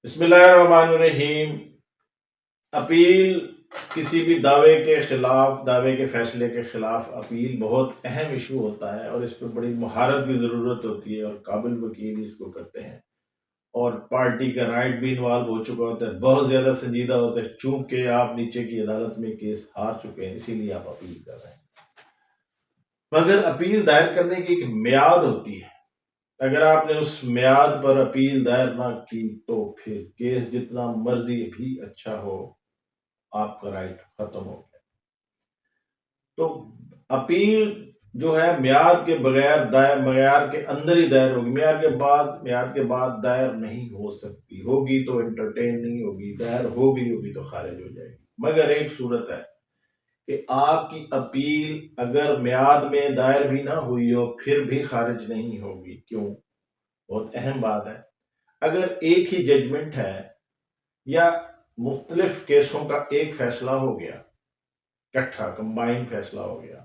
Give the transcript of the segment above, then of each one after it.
بسم اللہ الرحمن الرحیم۔ اپیل کسی بھی دعوے کے خلاف، دعوے کے فیصلے کے خلاف اپیل بہت اہم ایشو ہوتا ہے، اور اس پہ بڑی مہارت کی ضرورت ہوتی ہے، اور قابل وکیل اس کو کرتے ہیں، اور پارٹی کا رائٹ بھی انوالو ہو چکا ہوتا ہے، بہت زیادہ سنجیدہ ہوتا ہے، چونکہ آپ نیچے کی عدالت میں کیس ہار چکے ہیں، اسی لیے آپ اپیل کر رہے ہیں۔ مگر اپیل دائر کرنے کی ایک میعاد ہوتی ہے، اگر آپ نے اس میعاد پر اپیل دائر نہ کی تو پھر کیس جتنا مرضی بھی اچھا ہو، آپ کا رائٹ ختم ہو گیا۔ تو اپیل جو ہے میعاد کے بغیر دائر، معیار کے اندر ہی دائر ہوگی، میعاد کے بعد دائر نہیں ہو سکتی، ہوگی تو انٹرٹین نہیں ہوگی، دائر ہوگی تو خارج ہو جائے گی۔ مگر ایک صورت ہے کہ آپ کی اپیل اگر میعاد میں دائر بھی نہ ہوئی ہو پھر بھی خارج نہیں ہوگی۔ کیوں؟ بہت اہم بات ہے۔ اگر ایک ہی ججمنٹ ہے یا مختلف کیسوں کا ایک فیصلہ ہو گیا، اکٹھا کمبائن فیصلہ ہو گیا،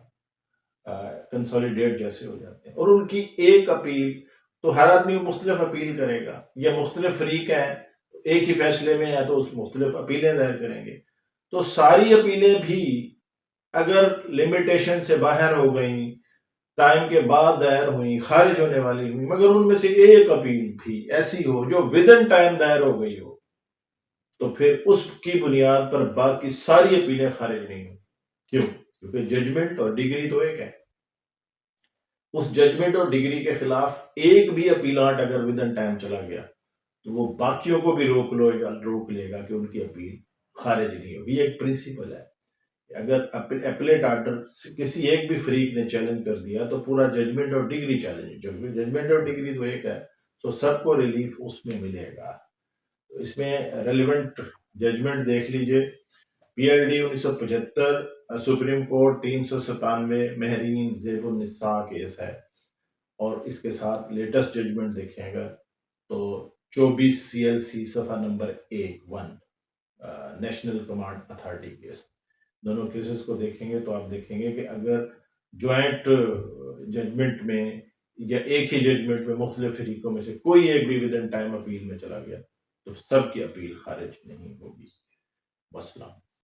کنسولیڈیٹ جیسے ہو جاتے ہیں، اور ان کی ایک اپیل، تو ہر آدمی مختلف اپیل کرے گا، یا مختلف فریق ہیں ایک ہی فیصلے میں ہے تو اس مختلف اپیلیں دائر کریں گے، تو ساری اپیلیں بھی اگر لمیٹیشن سے باہر ہو گئیں، ٹائم کے بعد دائر ہوئیں، خارج ہونے والی ہوئیں، مگر ان میں سے ایک اپیل بھی ایسی ہو جو ودن ٹائم دائر ہو گئی ہو، تو پھر اس کی بنیاد پر باقی ساری اپیلیں خارج نہیں ہوں۔ کیوں؟ کیونکہ ججمنٹ اور ڈگری تو ایک ہے۔ اس ججمنٹ اور ڈگری کے خلاف ایک بھی اپیلانٹ اگر ودن ٹائم چلا گیا تو وہ باقیوں کو بھی روک لے گا کہ ان کی اپیل خارج نہیں ہوگی۔ یہ ایک پرنسپل ہے۔ اگر اپیلیٹ آرڈر کسی ایک بھی فریق نے چیلنج کر دیا تو پورا ججمنٹ اور ڈگری چیلنج، جو ججمنٹ اور ڈگری تو ایک ہے، تو سب کو ریلیف اس میں ملے گا۔ تو اس میں ریلیونٹ ججمنٹ دیکھ لیجئے، P L D 1975، supreme court 397، Mehreen زیب النساء کیس ہے، اور اس کے ساتھ لیٹسٹ ججمنٹ دیکھیں گا تو 24 CLC صفحہ number 1 national command authority case. دونوں کیسز کو دیکھیں گے تو آپ دیکھیں گے کہ اگر جوائنٹ ججمنٹ میں یا ایک ہی ججمنٹ میں مختلف فریقوں میں سے کوئی ایک بھی ودن ٹائم اپیل میں چلا گیا تو سب کی اپیل خارج نہیں ہوگی۔ وسلام۔